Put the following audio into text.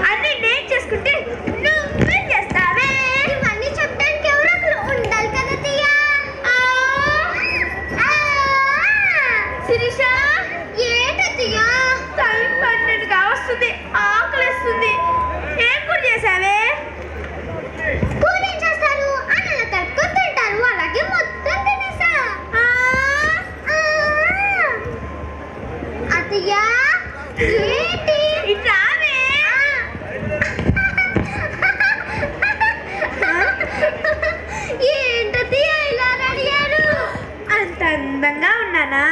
అన్ని నేను చేసుకుంటే నువ్వేం చేస్తావే? ఇవన్నీ చెప్పడానికి ఎవరో ఒకరు ఉండాలి కదా అత్తయ్య. శిరీష, ఏంటత్తయ్య? టైం 12గా వస్తుంది, ఆకలిస్తుంది. ఏం కూడా చేసావే? పూలు ఏం చేస్తారు? అన్నంలో కలుపుకొని తింటారు. అలాగే మొత్తం తినేసా. అత్తయ్య ఏంటి? ఇట్లావే. ఏంటత్తయ్య ఇలా అడిగారు? అంత అందంగా ఉన్నానా?